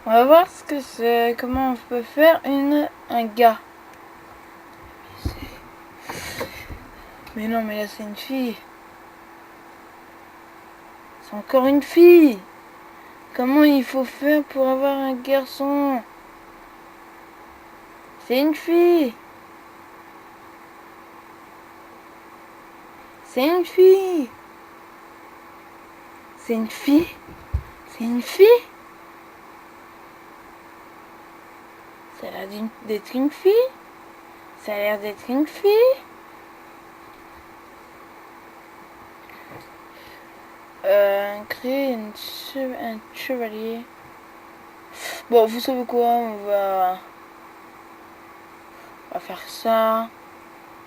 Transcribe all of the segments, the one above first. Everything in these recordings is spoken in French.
On va voir ce que c'est, comment on peut faire un gars. Mais non, mais là c'est une fille. C'est encore une fille. Comment il faut faire pour avoir un garçon? C'est une fille. C'est une fille. C'est une fille. C'est une fille. Ça a l'air d'être une fille. Ça a l'air d'être une fille. Créer un chevalier. Bon, vous savez quoi? On va faire ça.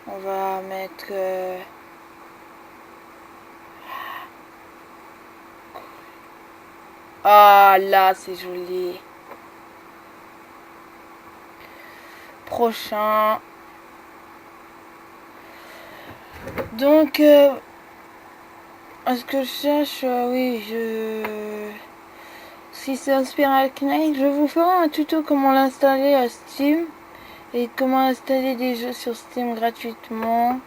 On va mettre... Ah là, c'est joli. Prochain. Donc, est-ce que je cherche? Oui, si c'est un Spiral Knight, je vous ferai un tuto comment l'installer à Steam. Et comment installer des jeux sur Steam gratuitement.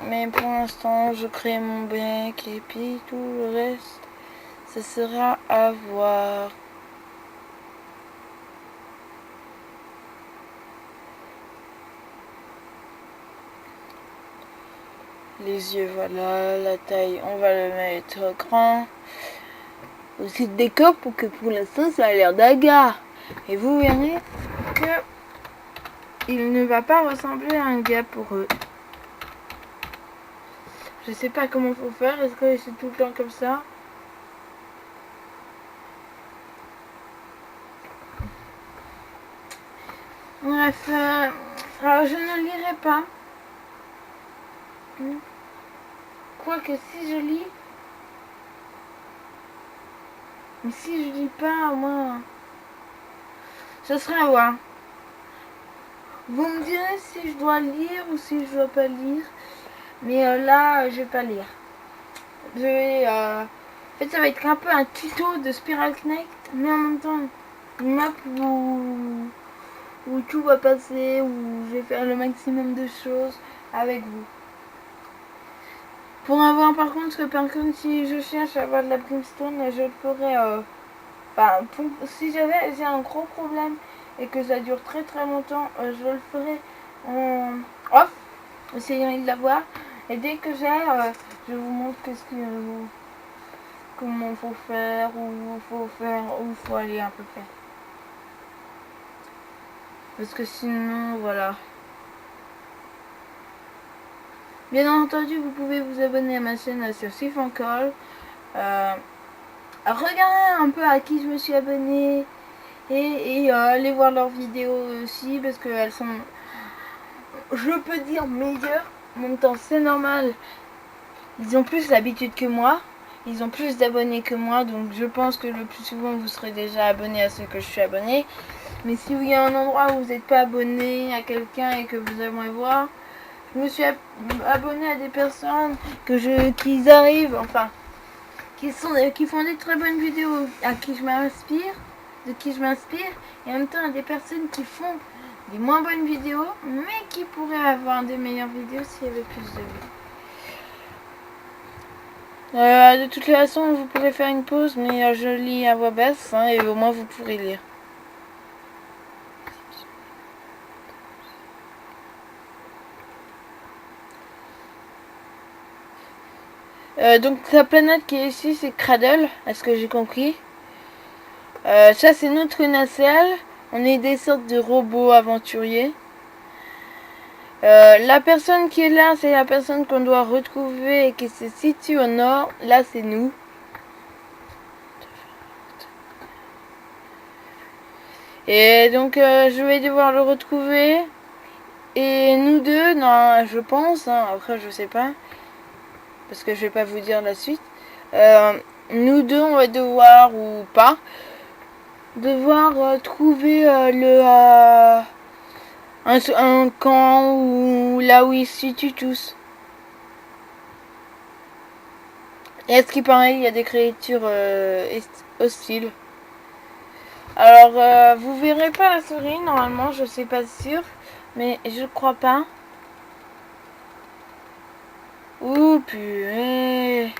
Mais pour l'instant, je crée mon bec et puis tout le reste, ce sera à voir. Les yeux, voilà, la taille, on va le mettre grand. Aussi le décor pour que pour l'instant ça a l'air d'un gars. Et vous verrez que il ne va pas ressembler à un gars pour eux. Je sais pas comment faut faire, est-ce que c'est tout le temps comme ça? Bref, alors je ne lirai pas. Quoique si je lis, mais si je lis pas, moi, ce sera à voir. Vous me direz si je dois lire ou si je dois pas lire. Mais là, je vais pas lire. Je vais... En fait, ça va être un peu un tuto de Spiral Knight, mais en même temps, une map où tout va passer, où je vais faire le maximum de choses avec vous. Pour avoir par contre, si je cherche à avoir de la brimstone, je le ferai... si j'ai un gros problème et que ça dure très très longtemps, je le ferai en off, essayant de l'avoir. Et dès que j'ai, je vous montre comment il faut faire, où il faut aller un peu faire. Parce que sinon, voilà. Bien entendu, vous pouvez vous abonner à ma chaîne sur Sifoncall. Regardez un peu à qui je me suis abonnée et aller voir leurs vidéos aussi parce qu'elles sont, je peux dire, meilleures. En même temps, c'est normal. Ils ont plus l'habitude que moi. Ils ont plus d'abonnés que moi. Donc, je pense que le plus souvent, vous serez déjà abonné à ceux que je suis abonné. Mais si il y a un endroit où vous n'êtes pas abonné à quelqu'un et que vous aimeriez voir, je me suis abonné à des personnes qui arrivent, enfin, qui font des très bonnes vidéos, à qui je m'inspire, de qui je m'inspire, et en même temps à des personnes qui font des moins bonnes vidéos, mais qui pourraient avoir des meilleures vidéos s'il y avait plus de vues. De toutes les façons, vous pouvez faire une pause, mais je lis à voix basse, hein, et au moins vous pourrez lire. Donc la planète qui est ici, c'est Cradle, à ce que j'ai compris. Ça, c'est notre nacelle. On est des sortes de robots aventuriers. La personne qui est là, c'est la personne qu'on doit retrouver et qui se situe au nord. Là, c'est nous. Et donc, je vais devoir le retrouver. Et nous deux, non, je pense, hein, après je sais pas, parce que je vais pas vous dire la suite. Nous deux, on va devoir, ou pas, trouver un camp ou là où ils se situent tous. Et à ce qui paraît, il y a des créatures hostiles. Alors, vous verrez pas la souris, normalement, je sais pas sûr, mais je crois pas. Ouh, purée.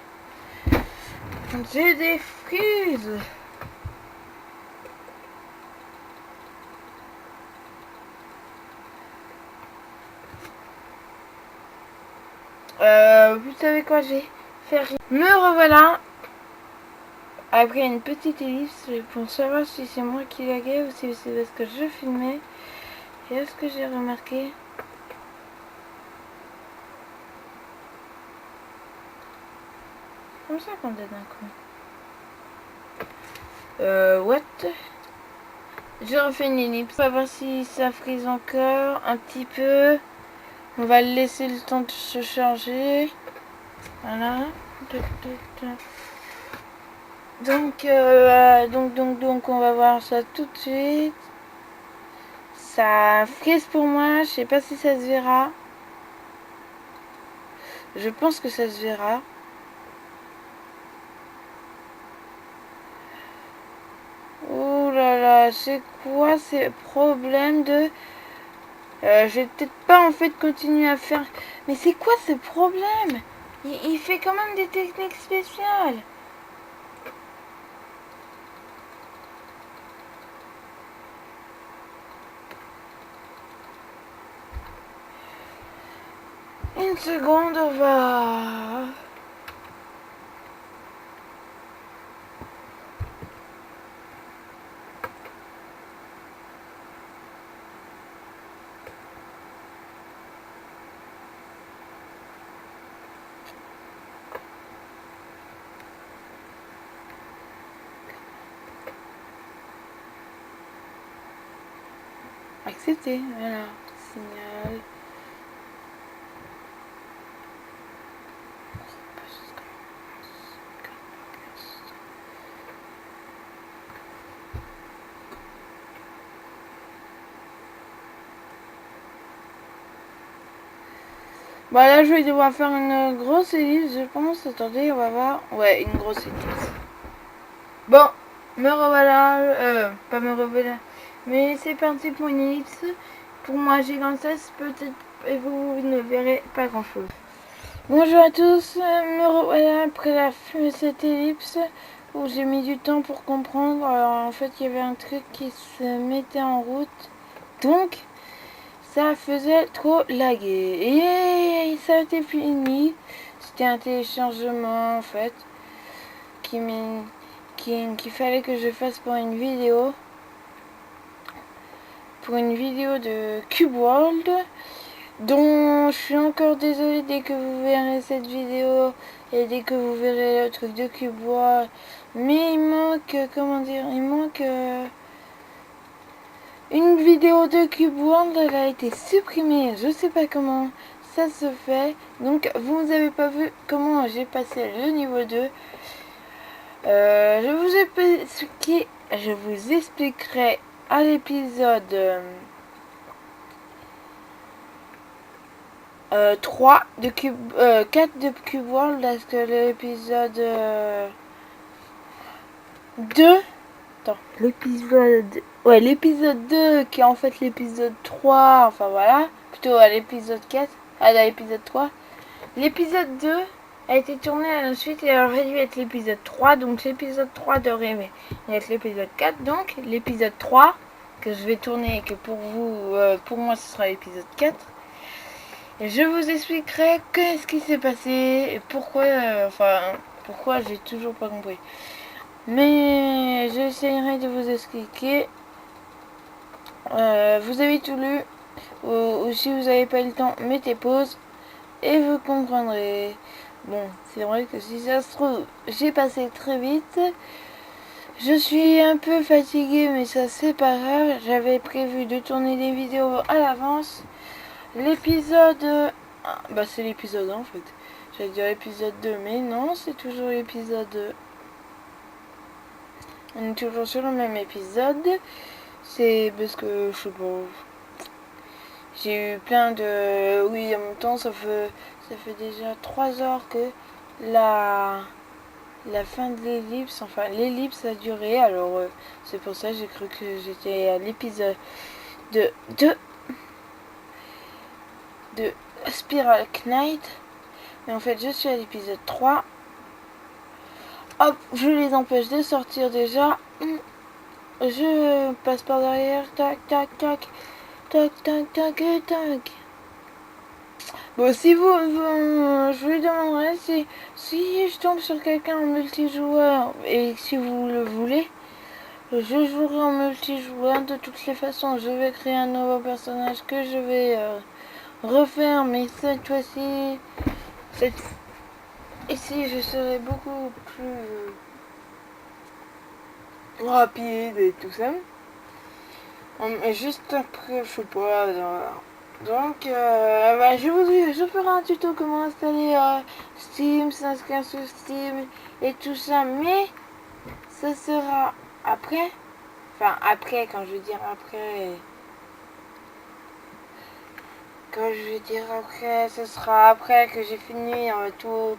J'ai des frises. Vous savez quoi, j'ai fait. Me revoilà. Après une petite ellipse pour savoir si c'est moi qui laguais ou si c'est parce que je filmais. Et est-ce que j'ai remarqué? Comme ça qu'on donne un coup. What? Je refais une ellipse. On va voir si ça frise encore un petit peu. On va laisser le temps de se charger. Voilà. Donc, on va voir ça tout de suite. Ça frise pour moi. Je sais pas si ça se verra. Je pense que ça se verra. Oh là là, c'est quoi ces problèmes de... je vais peut-être pas en fait continuer à faire... Mais c'est quoi ce problème? Il fait quand même des techniques spéciales. Une seconde, on va... Accepter, voilà. Signal. Bah là je vais devoir faire une grosse ellipse je pense. Attendez, on va voir. Ouais, une grosse ellipse. Bon, me revoilà. Pas me revoilà. Mais c'est parti pour une ellipse. Pour moi gigantesque peut-être. Et vous ne verrez pas grand chose. Bonjour à tous, me revoilà après la fin de cette ellipse où j'ai mis du temps pour comprendre. Alors en fait il y avait un truc qui se mettait en route. Donc ça faisait trop laguer. Et ça a été fini. C'était un téléchargement en fait qu'il fallait que je fasse pour une vidéo. Pour une vidéo de Cube World. Donc je suis encore désolée dès que vous verrez cette vidéo et dès que vous verrez le truc de Cube World. Mais il manque, comment dire, il manque une vidéo de Cube World, elle a été supprimée. Je sais pas comment ça se fait. Donc vous n'avez pas vu comment j'ai passé le niveau 2. Je vous expliquerai à l'épisode 3 de Cube, 4 de Cube World, parce que l'épisode 2, attends, l'épisode, ouais, l'épisode 2 qui est en fait l'épisode 3, enfin voilà, plutôt à l'épisode 4, à l'épisode 3. L'épisode 2 a été tourné à la suite et aurait dû être l'épisode 3, donc l'épisode 3 devrait être l'épisode 4, donc l'épisode 3 que je vais tourner et que pour vous, pour moi ce sera l'épisode 4. Et je vous expliquerai qu'est-ce qui s'est passé et pourquoi, pourquoi j'ai toujours pas compris. Mais j'essaierai de vous expliquer. Vous avez tout lu, ou si vous n'avez pas le temps, mettez pause et vous comprendrez. Bon, c'est vrai que si ça se trouve, j'ai passé très vite. Je suis un peu fatiguée, mais ça c'est pas grave. J'avais prévu de tourner des vidéos à l'avance. L'épisode... bah c'est l'épisode 1 en fait. J'allais dire l'épisode 2, mais non, c'est toujours l'épisode 2. On est toujours sur le même épisode. C'est parce que, je sais pas... J'ai eu plein de... Oui, en même temps, ça fait déjà 3 heures que la... la fin de l'ellipse, enfin l'ellipse a duré, alors c'est pour ça que j'ai cru que j'étais à l'épisode de Spiral Knight, mais en fait je suis à l'épisode 3. Hop, je les empêche de sortir déjà. Je passe par derrière, tac tac tac, tac tac tac et tac. Bon, si je lui demanderai si je tombe sur quelqu'un en multijoueur et si vous le voulez, je jouerai en multijoueur de toutes les façons. Je vais créer un nouveau personnage que je vais refaire, mais cette fois-ci, ici, je serai beaucoup plus rapide et tout ça. Juste après, je sais pas. Donc, je ferai un tuto comment installer Steam, s'inscrire sur Steam et tout ça, mais ça sera après. Enfin, après, quand je veux dire après. Quand je veux dire après, ce sera après que j'ai fini tout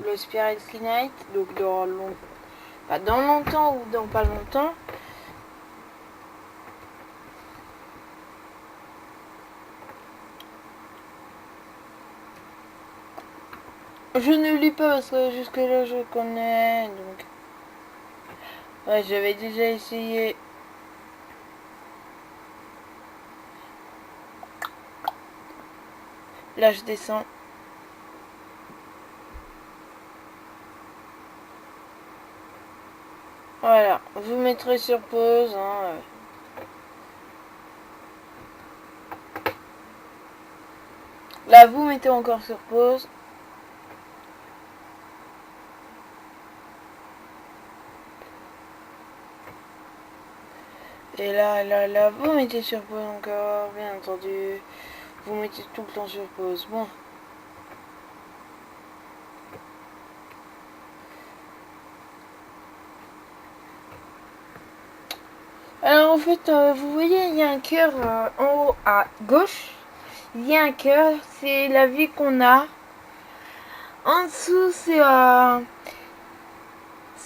le Spiral Knight. Donc, dans longtemps ou dans pas longtemps. Je ne lis pas parce que jusque là je connais, donc ouais, j'avais déjà essayé. Là je descends. Voilà, vous mettrez sur pause. Hein. Là vous mettez encore sur pause. Et là, vous mettez sur pause encore, bien entendu. Vous mettez tout le temps sur pause. Bon. Alors en fait, vous voyez, il y a un cœur en haut à gauche. Il y a un cœur, c'est la vie qu'on a. En dessous,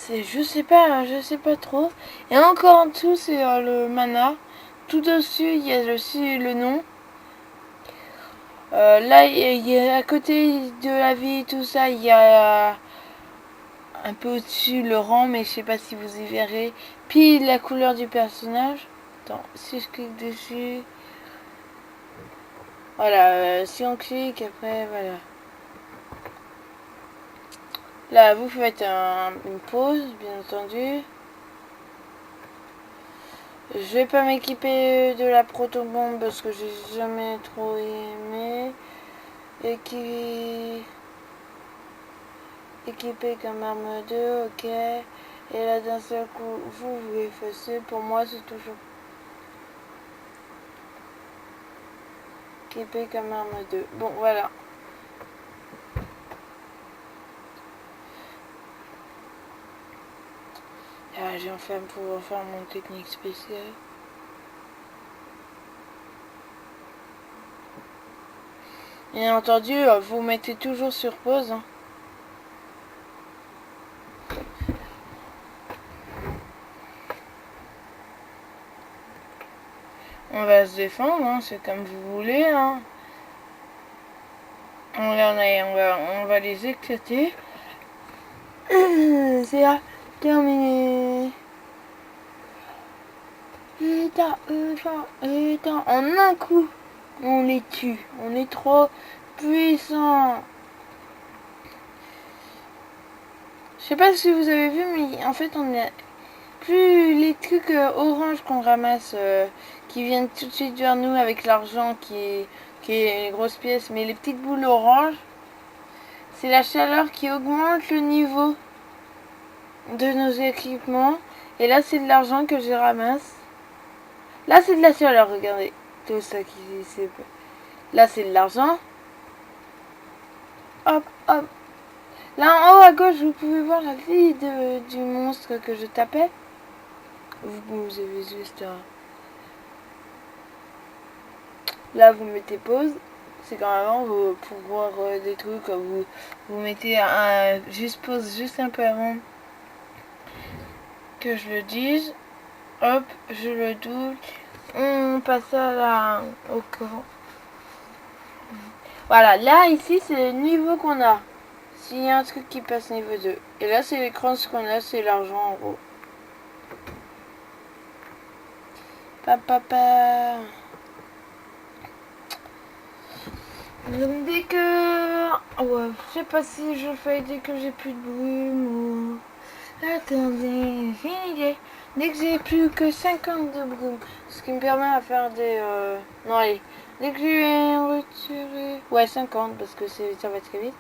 je sais pas trop. Et encore en dessous, c'est le mana. Tout au-dessus, il y a aussi le nom. Là, il y a à côté de la vie, tout ça, il y a un peu au-dessus le rang, mais je sais pas si vous y verrez. Puis la couleur du personnage. Attends, si je clique dessus. Voilà, si on clique, après, voilà. Là, vous faites une pause, bien entendu. Je vais pas m'équiper de la protobombe parce que j'ai jamais trop aimé. Équipé comme arme 2, ok. Et là d'un seul coup, vous effacez. Pour moi, c'est toujours équipé comme arme 2. Bon, voilà. Ah, j'ai enfin pouvoir faire mon technique spéciale. Bien entendu, vous mettez toujours sur pause. Hein. On va se défendre, hein, c'est comme vous voulez. Hein. On va les éclater. C'est terminé. En un coup, on les tue. On est trop puissant. Je sais pas si vous avez vu, mais en fait, on a plus les trucs orange qu'on ramasse, qui viennent tout de suite vers nous avec l'argent qui est les grosses pièces, mais les petites boules orange, c'est la chaleur qui augmente le niveau de nos équipements. Et là, c'est de l'argent que je ramasse. Là, c'est de la chaleur, regardez. Tout ça qui c'est. Là, c'est de l'argent. Hop, hop. Là, en haut à gauche, vous pouvez voir la vie du monstre que je tapais. Vous avez juste... Là, vous mettez pause. C'est quand avant, pour voir des trucs, vous mettez juste pause juste un peu avant que je le dise. Hop, je le double. On passe au courant. Voilà, là, ici, c'est le niveau qu'on a. S'il y a un truc qui passe niveau 2. Et là, c'est l'écran, ce qu'on a, c'est l'argent en gros. Papa. Donc dès que... Ouais, je sais pas si je fais dès que j'ai plus de brume ou... Attendez, j'ai une idée. Dès que j'ai plus que 50 de brume, ce qui me permet à faire des... Non, allez. Dès que j'ai retiré... Ouais, 50, parce que ça va très vite.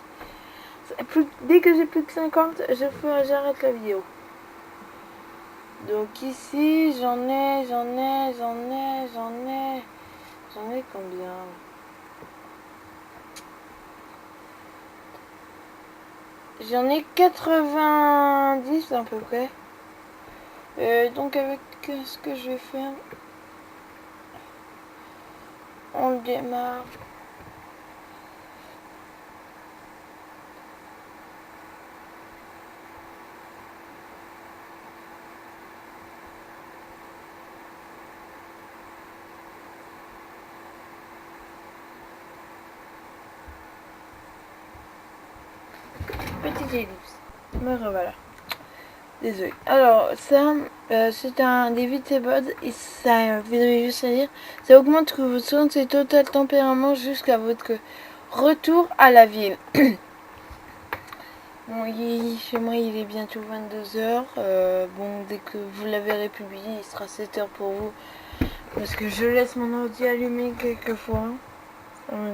Dès que j'ai plus que 50, j'arrête la vidéo. Donc ici, j'en ai combien? J'en ai 90 à peu près. Donc avec ce que je vais faire, on le démarre. Petite ellipse. Me revoilà. Désolé. Alors ça, c'est un David Sebod et ça voudrait juste dire, ça augmente votre santé total tempérament jusqu'à votre retour à la ville. Bon, chez moi il est bientôt 22h. Bon, dès que vous l'avez publié, il sera 7h pour vous. Parce que je laisse mon ordi allumé quelquefois.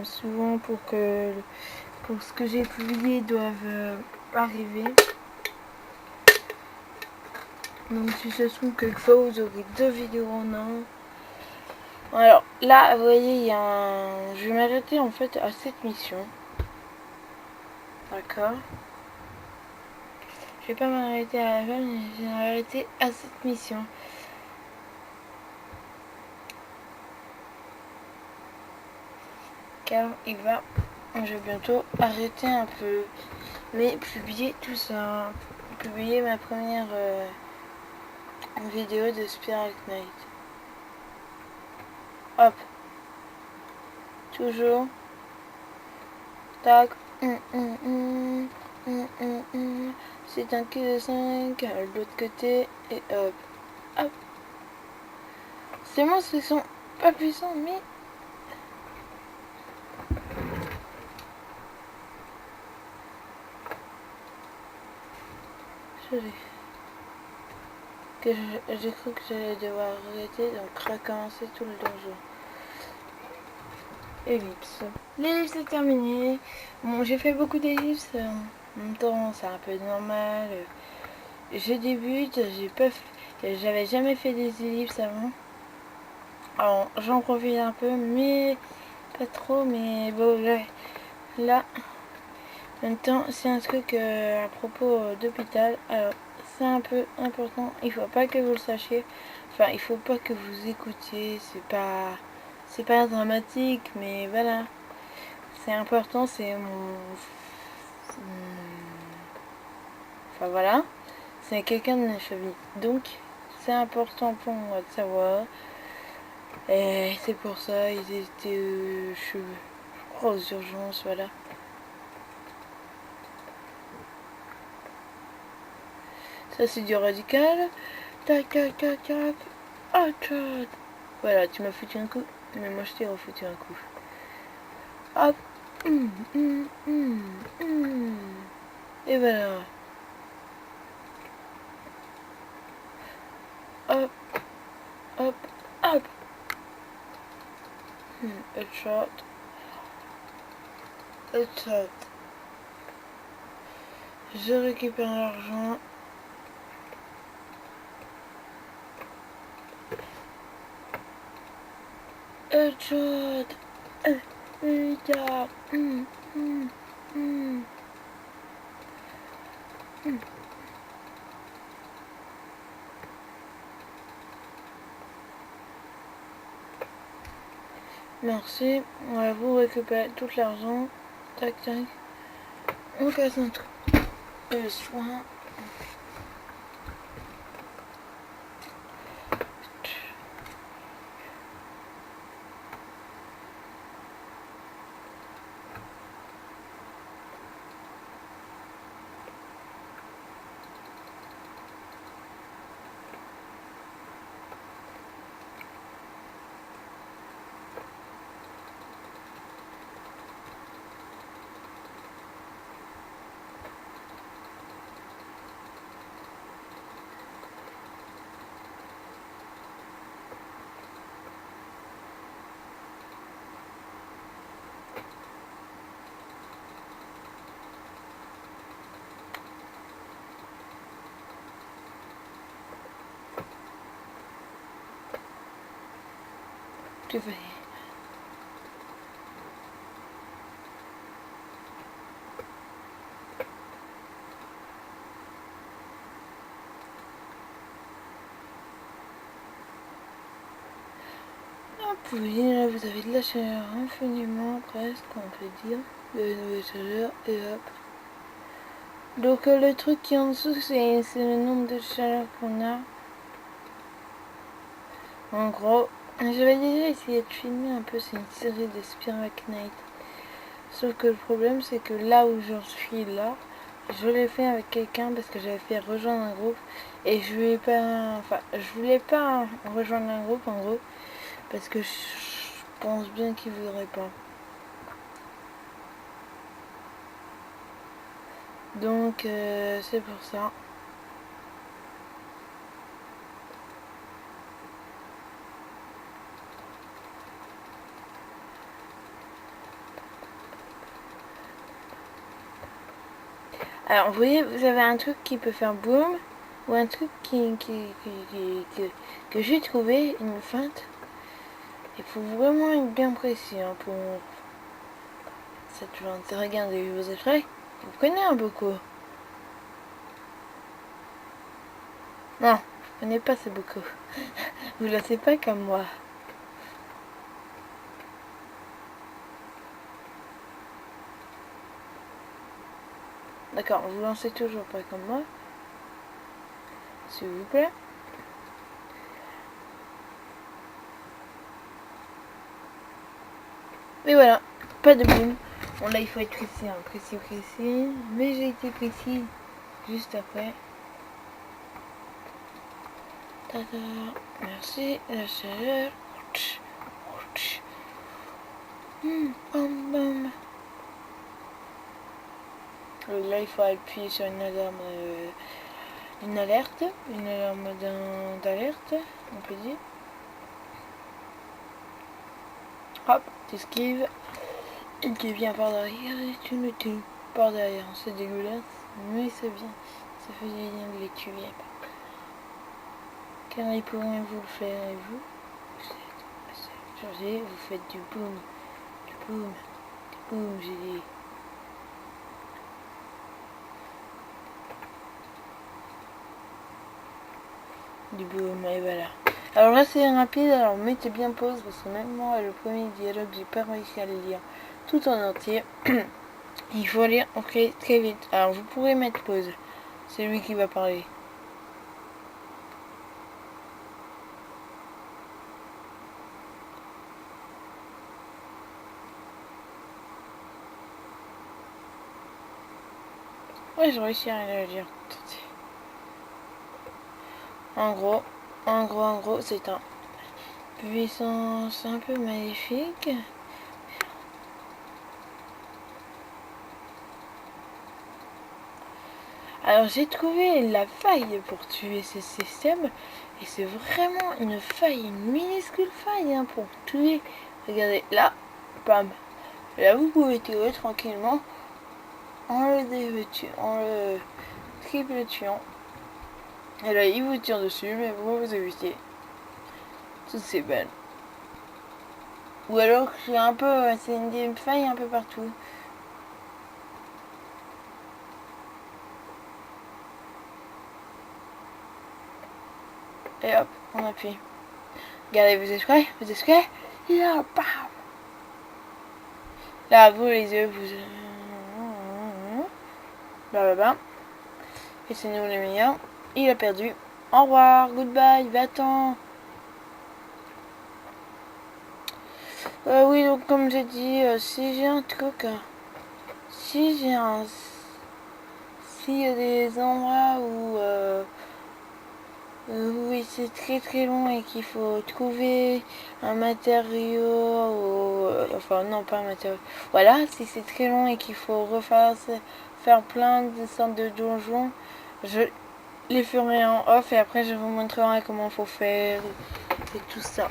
Souvent pour ce que j'ai publié doivent arriver. Donc si ça se trouve quelquefois vous aurez 2 vidéos en un. Alors là vous voyez je vais m'arrêter en fait à cette mission. D'accord. Je vais pas m'arrêter à la fin, mais je vais m'arrêter à cette mission. Car je vais bientôt arrêter un peu. Mais publier tout ça. Publier ma première vidéo de Spiral Knight. Hop. Toujours. Tac. C'est un cul de 5 de l'autre côté. Et hop. Hop. Ces monstres sont pas puissants, mais... J'ai cru que j'allais devoir arrêter, donc recommencer tout le donjon. Ellipse. L'ellipse est terminée. Bon, j'ai fait beaucoup d'ellipses. En même temps, c'est un peu normal. Je débute, j'avais jamais fait des ellipses avant. Alors, j'en profite un peu, mais pas trop. Mais bon, là en même temps, c'est un truc à propos d'hôpital. Alors, c'est un peu important. Il faut pas que vous le sachiez. Enfin, il faut pas que vous écoutiez. C'est pas dramatique, mais voilà. C'est important, c'est enfin voilà. C'est quelqu'un de ma famille. Donc, c'est important pour moi de savoir. Et c'est pour ça, ils étaient, je crois, aux urgences, voilà. Ça, c'est du radical. Tac, tac, tac, tac. Oh, tac. Voilà, tu m'as foutu un coup, mais moi, je t'ai refoutu un coup. Hop. Et voilà. Hop. Hop. Hop. Headshot. Headshot. Je récupère l'argent. Headshot. Headshot. Merci. Voilà, vous récupérez tout l'argent. Tac, tac. On casse un truc. Soin. Tu fais. Oui, là vous avez de la chaleur infiniment presque, on peut dire, de la nouvelle chaleur, et hop. Donc le truc qui est en dessous, c'est le nombre de chaleur qu'on a. En gros, j'avais déjà essayé de filmer un peu, c'est une série de Spearback Night. Sauf que le problème, c'est que là où j'en suis là, je l'ai fait avec quelqu'un parce que j'avais fait rejoindre un groupe et je voulais pas rejoindre un groupe en gros parce que je pense bien qu'il voudrait pas. Donc c'est pour ça. Alors vous voyez, vous avez un truc qui peut faire boum ou un truc que j'ai trouvé, une feinte. Il faut vraiment être bien précis hein, pour cette feinte. Regardez, vous êtes prêts? Vous connaissez un beaucoup. Non, je connais pas ce beaucoup. Vous le savez pas comme moi. D'accord, vous lancez toujours pas comme moi. S'il vous plaît. Et voilà, pas de boum. Bon là il faut être précis, hein. Précis. Mais j'ai été précis juste après. Tada. Merci, la chaleur. Bam bam. Là il faut appuyer sur une alarme, une alerte, une alarme d'alerte, on peut dire. Hop, t'esquives. Et qui vient par derrière et tu me tues par derrière. C'est dégueulasse, mais c'est bien. Ça fait du bien de les tuer. Car ils pourraient vous le faire et vous êtes chargé, vous faites du boom, j'ai dit. Du boom, et voilà. Alors là c'est rapide, alors mettez bien pause parce que même moi le premier dialogue j'ai pas réussi à le lire tout en entier. Il faut lire très vite. Alors vous pourrez mettre pause. C'est lui qui va parler. Ouais, j'ai réussi à le lire. En gros, c'est un puissance un peu maléfique. Alors j'ai trouvé la faille pour tuer ce système et c'est vraiment une faille, une minuscule faille hein, pour tuer. Regardez, là, bam. Là vous pouvez tirer tranquillement en le triple tuant. Et là il vous tire dessus mais vous évitez toutes ces balles. Ou alors c'est une faille un peu partout. Et hop, on appuie. Regardez, vous êtes prêts? Et là, bam! Là, vous les yeux, vous... Blablabla. Et c'est nous les meilleurs. Il a perdu. Au revoir, goodbye, va-t'en. Oui, donc comme j'ai dit, si j'ai un truc... si j'ai un... S'il y a des endroits où oui, c'est très long et qu'il faut trouver un matériau ou... enfin non, pas un matériau. Voilà, si c'est très long et qu'il faut faire plein de sortes de donjons, je les ferai en off et après je vous montrerai comment faut faire et tout ça.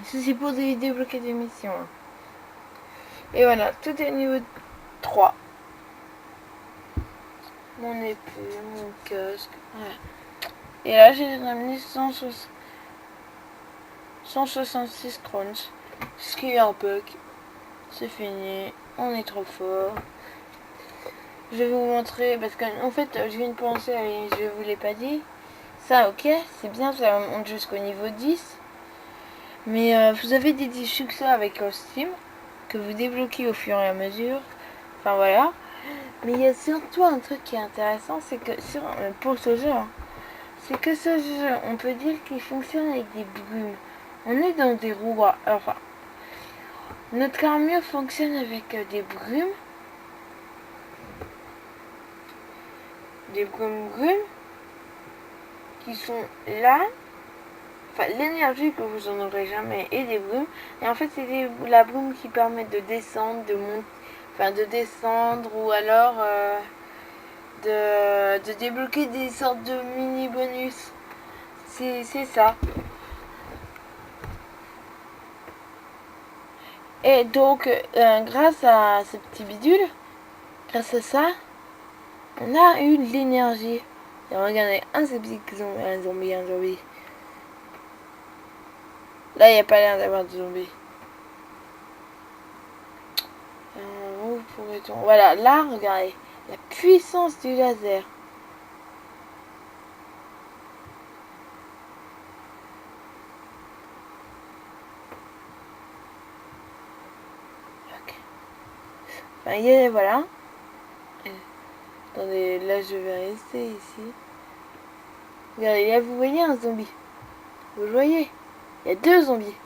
Ceci pour débloquer des missions. Et voilà, tout est niveau 3. Mon épée, mon casque. Ouais. Et là, j'ai ramené 166 crowns. Ce qui est un bug. C'est fini. On est trop fort. Je vais vous montrer parce qu'en fait, je viens de penser, je vous l'ai pas dit. Ça, ok, c'est bien, ça monte jusqu'au niveau 10. Mais vous avez des succès avec Steam que vous débloquez au fur et à mesure. Enfin voilà. Mais il y a surtout un truc qui est intéressant, c'est que pour ce jeu, hein, c'est que ce jeu, on peut dire qu'il fonctionne avec des brumes. On est dans des roues. Enfin, notre armure fonctionne avec des brumes. Des brumes qui sont là. Enfin, l'énergie que vous en aurez jamais et des brumes. Et en fait, c'est la brume qui permet de descendre, de monter. Enfin, de descendre ou alors de débloquer des sortes de mini bonus. C'est ça. Et donc, grâce à ce petit bidule, grâce à ça, on a eu de l'énergie. Et regardez, un zombie. Là, il n'y a pas l'air d'avoir de zombies. Où pourrait-on... Voilà, là, regardez. La puissance du laser. Ok. Ben, voilà. Attendez, là, je vais rester ici. Regardez, là, vous voyez un zombie. Vous le voyez? Il y a 2 zombies.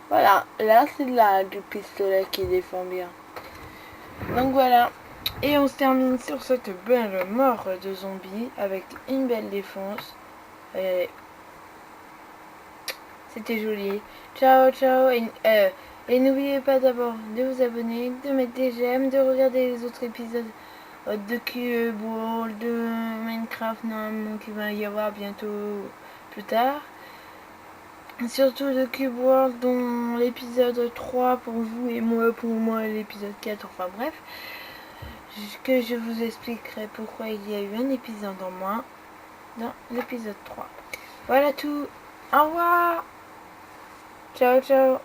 Voilà, là, c'est là du pistolet qui défend bien. Donc voilà. Et on se termine sur cette belle mort de zombies avec une belle défense. C'était joli. Ciao, ciao. Et n'oubliez pas d'abord de vous abonner, de mettre des j'aime, de regarder les autres épisodes de Cube World, de Minecraft, normalement, qui va y avoir bientôt plus tard. Surtout de Cube World, dont l'épisode 3 pour vous et moi pour moi l'épisode 4, enfin bref. Que je vous expliquerai pourquoi il y a eu un épisode en moins dans l'épisode 3. Voilà tout. Au revoir. Ciao, ciao.